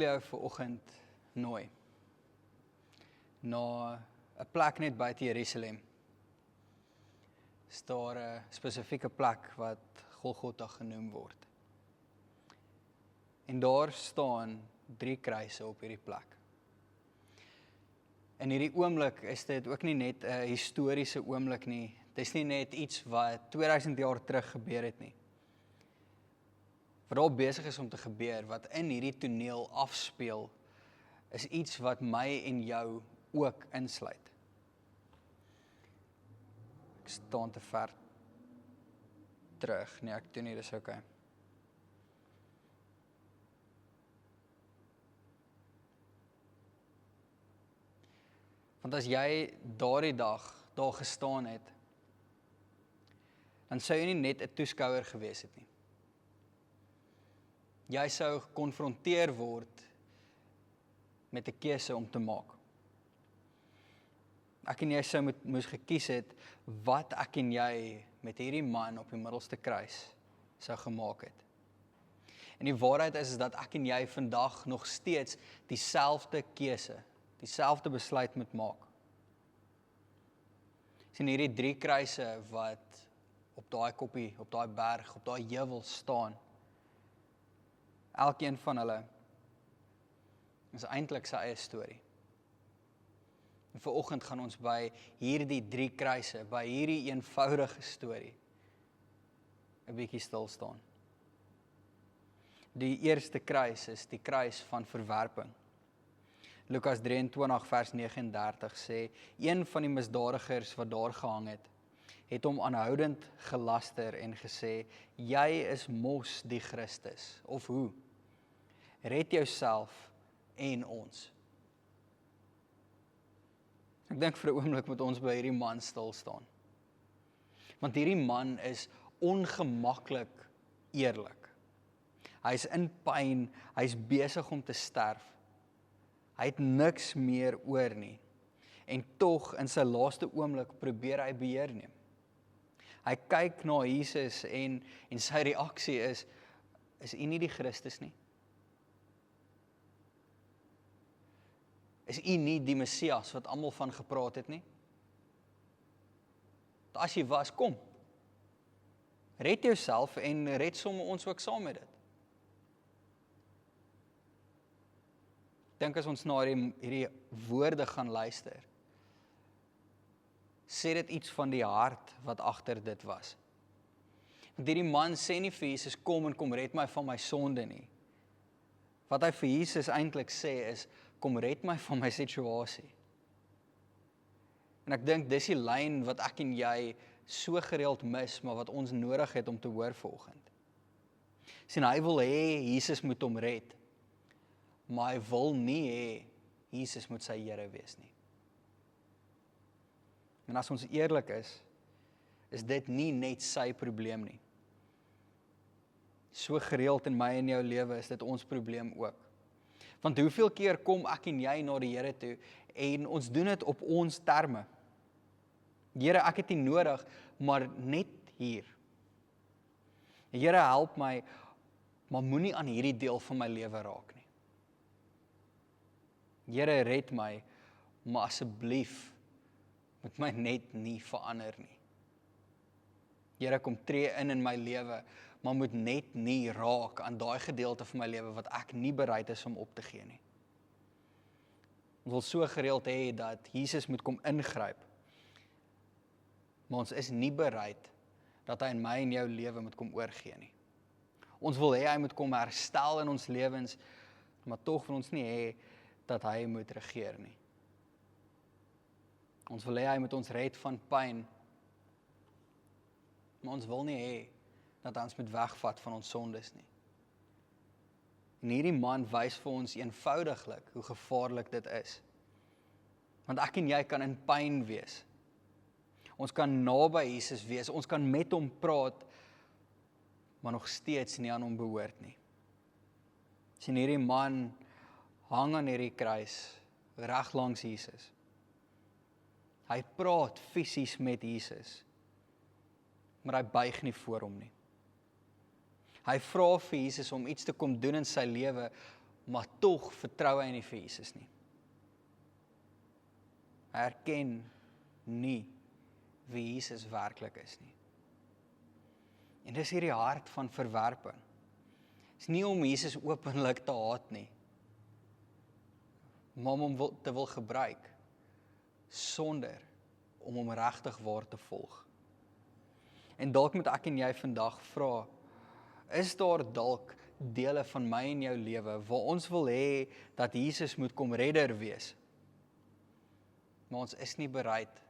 jou vanoggend nooi na 'n plek net buite Jerusalem. Is daar 'n spesifieke plek wat Golgotha genoem word. En daar staan 3 kruise op hierdie plek. In hierdie oomblik is dit ook nie net 'n historiese oomblik nie. Dit is nie net iets wat 2000 jaar terug gebeur het nie. Wat daar besig is om te gebeur, wat in hierdie toneel afspeel, is iets wat my en jou ook insluit. Ek staan te ver terug. Nee, ek doen nie, dis okay. Want as jy daardie dag daar gestaan het, dan sou jy nie net 'n toeskouer gewees het nie. Jy sou gekonfronteer word met 'n keuse om te maak. Ek en jy sou moes gekies het wat ek en jy met hierdie man op die middelste kruis sou gemaak het. En die waarheid is dat ek en jy vandag nog steeds dieselfde keuse, dieselfde besluit moet maak. Sien hierdie 3 kruise wat op daai koppie, op daai berg, op daai heuwel staan. Elkeen van hulle is eintlik sy eie storie. En vanoggend gaan ons by hierdie 3 kruise, by hierdie eenvoudige storie 'n bietjie stil staan. Die eerste kruis is die kruis van verwerping. Lukas 23 vers 39 sê, een van die misdadigers wat daar gehang het hom aanhoudend gelaster en gesê, jy is mos die Christus, of hoe? Red jouself en ons. Ek dink vir 'n oomblik moet ons by hierdie man stil staan. Want hierdie man is ongemaklik eerlik. Hy is in pyn, hy is besig om te sterf. Hy het niks meer oor nie. En tog in sy laaste oomblik probeer hy beheer neem. Hy kyk na Jesus en sy reaksie is u nie die Christus nie? Is u nie die Messias wat almal van gepraat het nie? As jy was, kom. Red jouself en red sommer ons ook saam met dit. Dink as ons na hierdie woorde gaan luister, sê dit iets van die hart wat agter dit was. Want hierdie man sê nie vir Jesus, kom red my van my sonde nie. Wat hy vir Jesus eintlik sê is, kom red my van my situasie. En ek dink dis die lyn wat ek en jy so gereeld mis, maar wat ons nodig het om te hoor vanoggend. Sien, hy wil hê Jesus moet hom red, maar hy wil nie hê Jesus moet sy Here wees nie. En as ons eerlik is dit nie net sy probleem nie. So gereeld in my en jou lewe is dit ons probleem ook. Want hoeveel keer kom ek en jy na die Here toe en ons doen dit op ons terme. Here, ek het U nodig, maar net hier. Here, help my, maar moenie aan hierdie deel van my lewe raak nie. Here, red my, maar asseblief moet my net nie verander nie. Here, kom tree in my lewe, maar moet net nie raak aan daai gedeelte van my lewe wat ek nie bereid is om op te gee nie. Ons wil so gereeld hê dat Jesus moet kom ingryp, maar ons is nie bereid dat hy in my en jou lewe moet kom oorgee nie. Ons wil hê hy moet kom herstel in ons lewens, maar tog wil ons nie hê dat hy moet regeer nie. Ons wil hê hy moet ons red van pyn, maar ons wil nie hê dat hy ons moet wegvat van ons sondes nie. En hierdie man wys vir ons eenvoudiglik hoe gevaarlik dit is. Want ek en jy kan in pyn wees. Ons kan naby Jesus wees, ons kan met hom praat, maar nog steeds nie aan hom behoort nie. Sien, hierdie man hang aan hierdie kruis, reg langs Jesus. Hy praat fisies met Jesus, maar hy buig nie voor hom nie. Hy vra vir Jesus om iets te kom doen in sy lewe, maar tog vertrou hy nie vir Jesus nie. Hy erken nie wie Jesus werklik is nie. En dis hierdie hart van verwerping. Dit is nie om Jesus openlik te haat nie, maar om hom te wil gebruik, sonder om hom regtig waar te volg. En dalk moet ek en jy vandag vra, is daar dalk dele van my en jou lewe waar ons wil hê dat Jesus moet kom redder wees, maar ons is nie bereid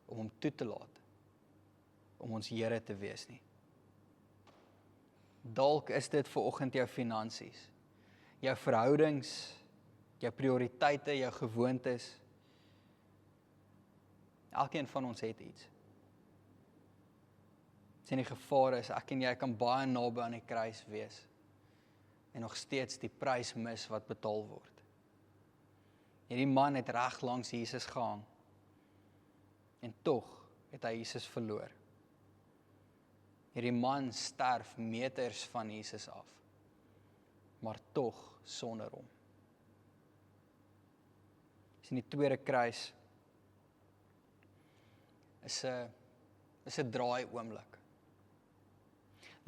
om hom toe te laat, om ons Here te wees nie. Dalk is dit vanoggend jou finansies, jou verhoudings, jou prioriteite, jou gewoontes. Elkeen van ons het iets. Sien, die gevaar is, ek en jy kan baie naby aan die kruis wees en nog steeds die prys mis wat betaal word. Hierdie man het reg langs Jesus gehang en tog het hy Jesus verloor. Hierdie man sterf meters van Jesus af, maar tog sonder hom. Sien, die tweede kruis is 'n draai oomblik.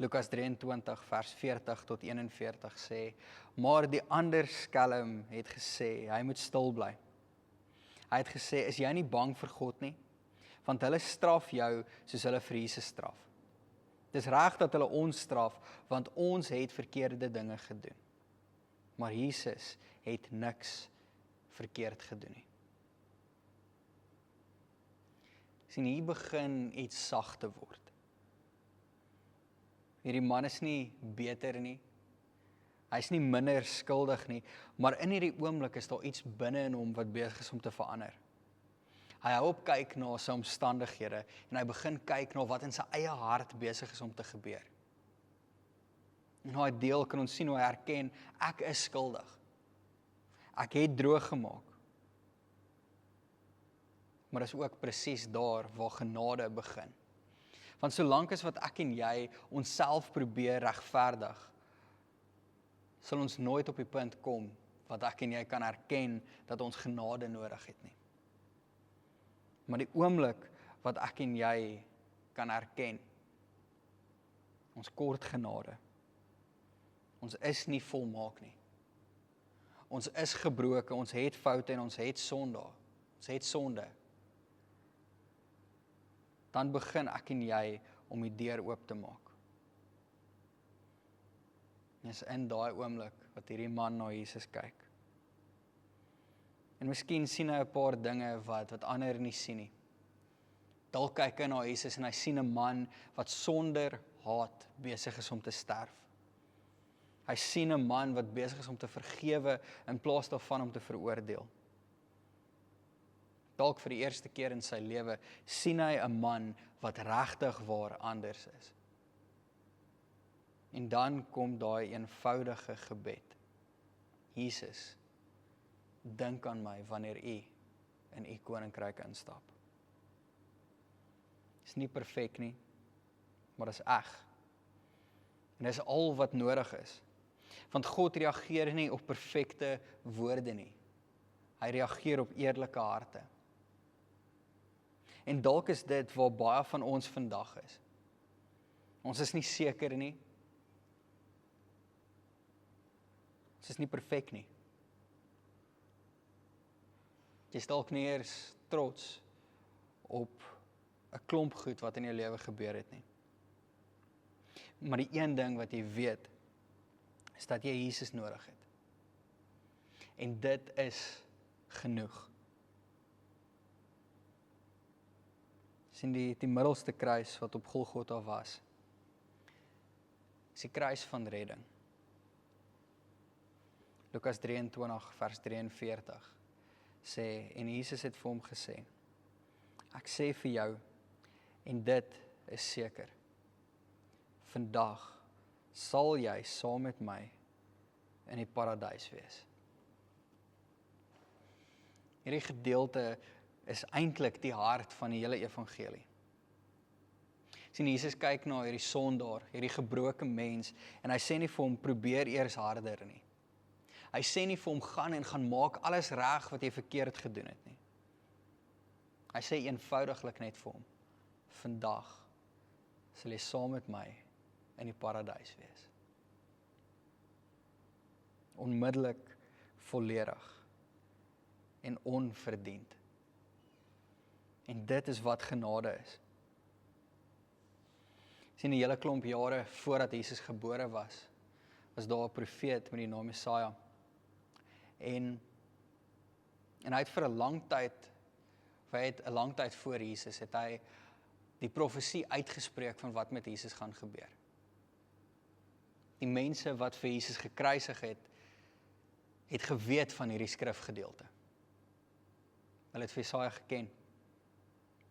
Lukas 23 vers 40 tot 41 sê, maar die ander skelm het gesê, hy moet stil bly. Hy het gesê, is jy nie bang vir God nie? Want hulle straf jou soos hulle vir Jesus straf. Dis reg dat hulle ons straf, want ons het verkeerde dinge gedoen. Maar Jesus het niks verkeerd gedoen nie. Sien, hier begin iets sag te word. Hierdie man is nie beter nie. Hy is nie minder skuldig nie, maar in hierdie oomblik is daar iets binne in hom wat besig is om te verander. Hy hou op kyk na sy omstandighede en hy begin kyk na wat in sy eie hart besig is om te gebeur. En daai deel kan ons sien hoe hy erken, ek is skuldig. Ek het droog gemaak. Maar dis ook presies daar waar genade begin. Want solank as wat ek en jy onsself probeer regverdig, sal ons nooit op die punt kom wat ek en jy kan erken dat ons genade nodig het nie. Maar die oomblik wat ek en jy kan erken, ons kort genade, ons is nie volmaak nie. Ons is gebroken, ons het foute en ons het sonde. Dan begin ek en jy om die deur oop te maak. En is in daai oomblik wat hierdie man na Jesus kyk. En miskien sien hy 'n paar dinge wat ander nie sien nie. Dalk kyk hy na Jesus en hy sien 'n man wat sonder haat besig is om te sterf. Hy sien 'n man wat besig is om te vergewe in plaas daarvan om te veroordeel. Dalk vir die eerste keer in sy lewe sien hy 'n man wat regtig waar anders is. En dan kom daai eenvoudige gebed. Jesus, dink aan my wanneer u in u koninkryk instap. Is nie perfek nie, maar is eg. En dis al wat nodig is. Want God reageer nie op perfekte woorde nie. Hy reageer op eerlike harte. En dalk is dit waar baie van ons vandag is. Ons is nie seker nie. Ons is nie perfek nie. Jy is dalk nie eers trots op 'n klomp goed wat in jou lewe gebeur het nie. Maar die een ding wat jy weet, is dat jy Jesus nodig het. En dit is genoeg. Sien die middelste kruis wat op Golgotha was, is die kruis van redding. Lukas 23 vers 43 sê, en Jesus het vir hom gesê, ek sê vir jou, en dit is seker, vandag sal jy saam met my in die paradys wees. Hierdie gedeelte is eintlik die hart van die hele evangelie. Sien, Jesus kyk na hierdie sondaar, hierdie gebroke mens, en hy sê nie vir hom, probeer eers harder nie. Hy sê nie vir hom, gaan en gaan maak alles reg wat jy verkeerd gedoen het nie. Hy sê eenvoudiglik net vir hom, vandag sal jy saam met my in die paradys wees. Onmiddellik, volledig en onverdiend. En dit is wat genade is. Sien, 'n hele klomp jare voordat Jesus gebore was daar 'n profeet met die naam Jesaja. En hy het vir 'n lang tyd voor Jesus, het hy die profesie uitgespreek van wat met Jesus gaan gebeur. Die mense wat vir Jesus gekruisig het geweet van hierdie skrifgedeelte. Hulle het vir Jesaja geken.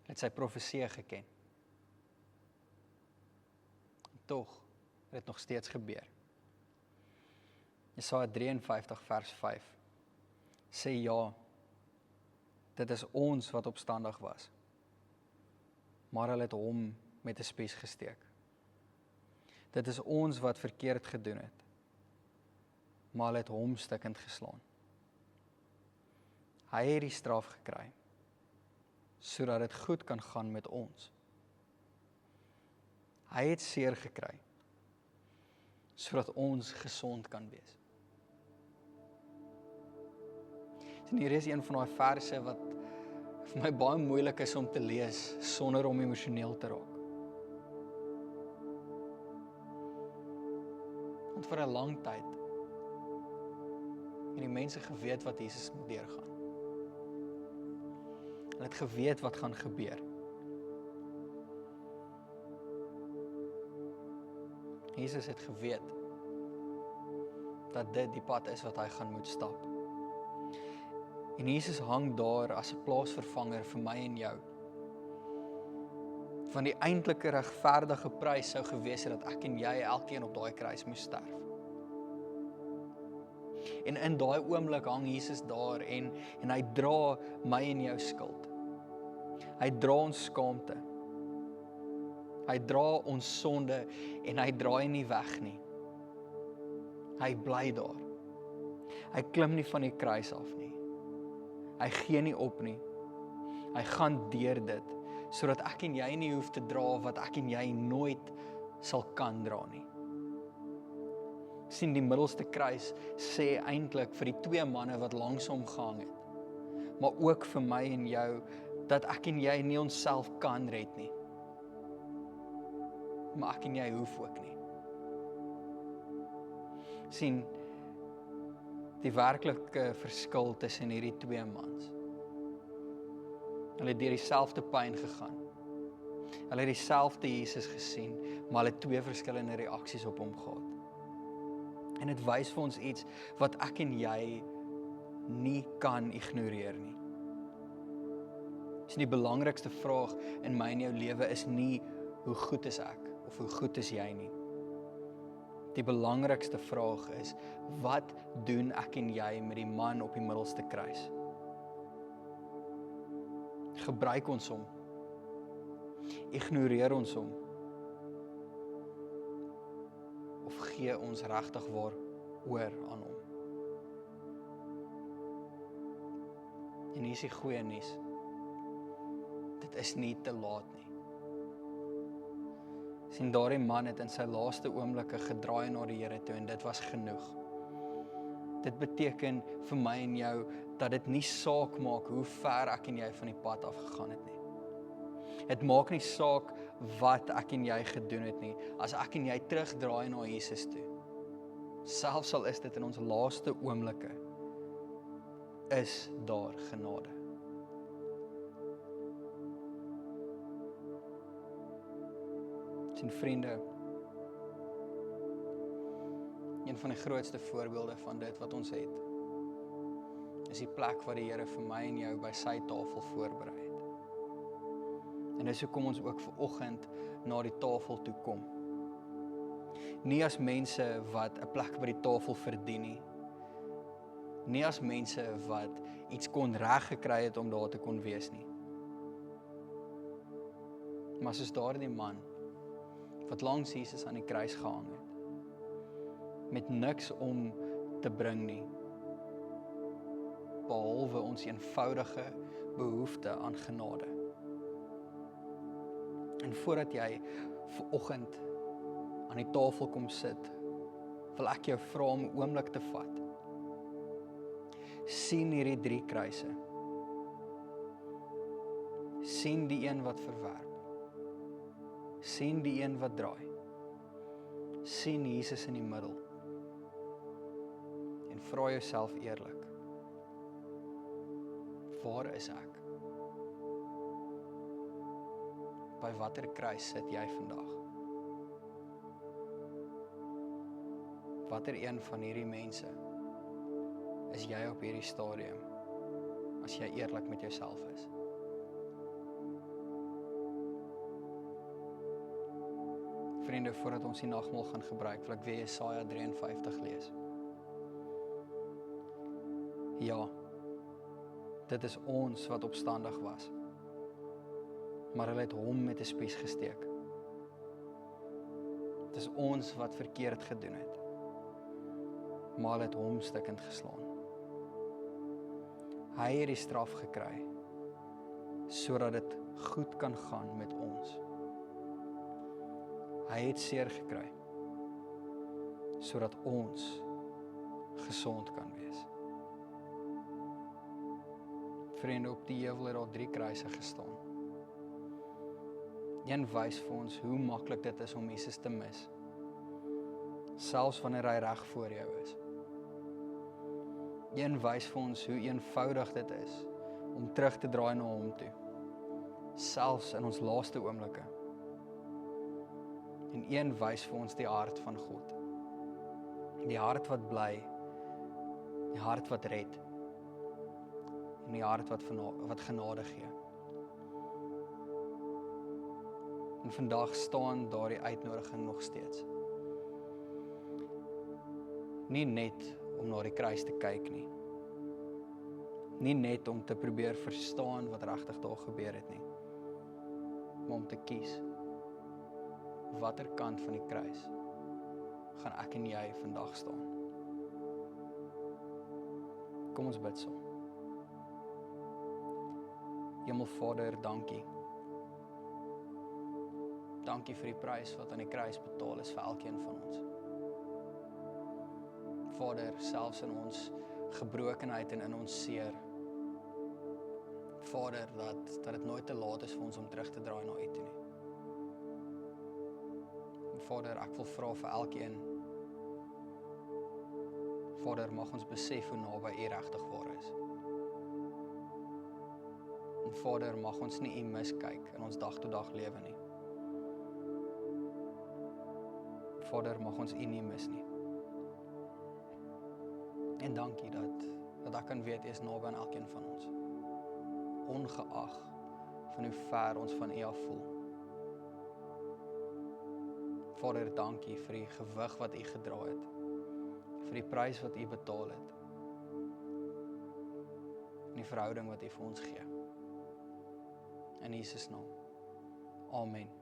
Hulle het sy profesie geken. En tog het dit nog steeds gebeur. Jesaja 53 vers 5 sê ja, dit is ons wat opstandig was, maar hulle het hom met 'n spies gesteek. Dit is ons wat verkeerd gedoen het, maar hulle het hom stikkend geslaan. Hy het die straf gekry, sodat dit goed kan gaan met ons. Hy het seer gekry, sodat ons gesond kan wees. En hier is een van daai verse wat vir my baie moeilik is om te lees, sonder om emosioneel te raak. Want vir 'n lang tyd het die mense geweet wat Jesus moet deurgaan. Hulle het geweet wat gaan gebeur. Jesus het geweet dat dit die pad is wat hy gaan moet stap. En Jesus hang daar as 'n plaasvervanger vir my en jou. Van die eintlike regverdige prys sou gewees het dat ek en jy elkeen op daai kruis moes sterf. En in daai oomblik hang Jesus daar en hy dra my en jou skuld. Hy dra ons skaamte. Hy dra ons sonde en hy draai nie weg nie. Hy bly daar. Hy klim nie van die kruis af nie. Hy gee nie op nie. Hy gaan deur dit, sodat ek en jy nie hoef te dra wat ek en jy nooit sal kan dra nie. Sien, die middelste kruis sê eintlik vir die twee manne wat langs hom gehang het, maar ook vir my en jou, dat ek en jy nie onsself kan red nie. Maar ek en jy hoef ook nie. Sien, die werklike verskil tussen hierdie twee mans. Hulle het deur dieselfde pyn gegaan. Hulle het dieselfde Jesus gesien, maar hulle het twee verskillende reaksies op hom gehad. En dit wys vir ons iets wat ek en jy nie kan ignoreer nie. Die belangrikste vraag in my en jou lewe is nie hoe goed is ek of hoe goed is jy nie. Die belangrikste vraag is, wat doen ek en jy met die man op die middelste kruis? Gebruik ons hom? Ignoreer ons hom? Of gee ons regtig waar oor aan hom? En hier is die goeie nuus. Dit is nie te laat nie. Sien, daardie man het in sy laaste oomblikke gedraai na die Here toe en dit was genoeg. Dit beteken vir my en jou dat dit nie saak maak hoe ver ek en jy van die pad af gegaan het nie. Dit maak nie saak wat ek en jy gedoen het nie, as ek en jy terugdraai na Jesus toe. Selfs al is dit in ons laaste oomblikke, is daar genade. Sien vriende, een van die grootste voorbeelde van dit wat ons het, is die plek waar die Here vir my en jou by sy tafel voorberei het. En dis hoekom ons ook vanoggend na die tafel toe kom. Nie as mense wat 'n plek by die tafel verdien nie. Nie as mense wat iets kon reg gekry het om daar te kon wees nie. Maar soos daardie man wat langs Jesus aan die kruis gehang het, met niks om te bring nie, behalwe ons eenvoudige behoefte aan genade. En voordat jy vanoggend aan die tafel kom sit, wil ek jou vra om 'n oomblik te vat. Sien hierdie 3 kruise. Sien die een wat verwerp. Sien die een wat draai. Sien Jesus in die middel. En vra jouself eerlik, waar is ek? By watter kruis sit jy vandag? Watter een van hierdie mense is jy op hierdie stadium, as jy eerlik met jouself is? Vriende, voordat ons die nagmaal gaan gebruik, wil ek weer Jesaja 53 lees. Ja, dit is ons wat opstandig was, maar hulle het hom met 'n spies gesteek. Dit is ons wat verkeerd gedoen het, maar hulle het hom stikkend geslaan. Hy het die straf gekry, sodat dit goed kan gaan met ons. Hy het seer gekry, sodat ons gesond kan wees. Vriende, op die heuwel het daar 3 kruise gestaan. Een wys vir ons hoe maklik dit is om Jesus te mis, selfs wanneer hy reg voor jou is. Een wys vir ons hoe eenvoudig dit is om terug te draai na hom toe, selfs in ons laaste oomblikke. En een wys vir ons die hart van God. Die hart wat bly, die hart wat red, en die hart wat genade gee. En vandag staan daardie uitnodiging nog steeds. Nie net om na die kruis te kyk nie. Nie net om te probeer verstaan wat regtig daar gebeur het nie. Maar om te kies, watter kant van die kruis gaan ek en jy vandag staan? Kom ons bid saam. Hemelvader, dankie. Dankie vir die prys wat aan die kruis betaal is vir elkeen van ons. Vader, selfs in ons gebrokenheid en in ons seer. Vader, dat dit nooit te laat is vir ons om terug te draai na U toe nie. Vader, ek wil vra vir elkeen. Vader, mag ons besef hoe naby U regtig waar is. En Vader, mag ons nie U miskyk in ons dag-tot-dag lewe nie. Vader, mag ons U nie mis nie. En dankie dat ek kan weet U is naby aan elkeen van ons. Ongeag van hoe ver ons van U af voel. Vader, dankie vir die gewig wat U gedra het, vir die prys wat U betaal het, en die verhouding wat U vir ons gee. In Jesus naam. Amen.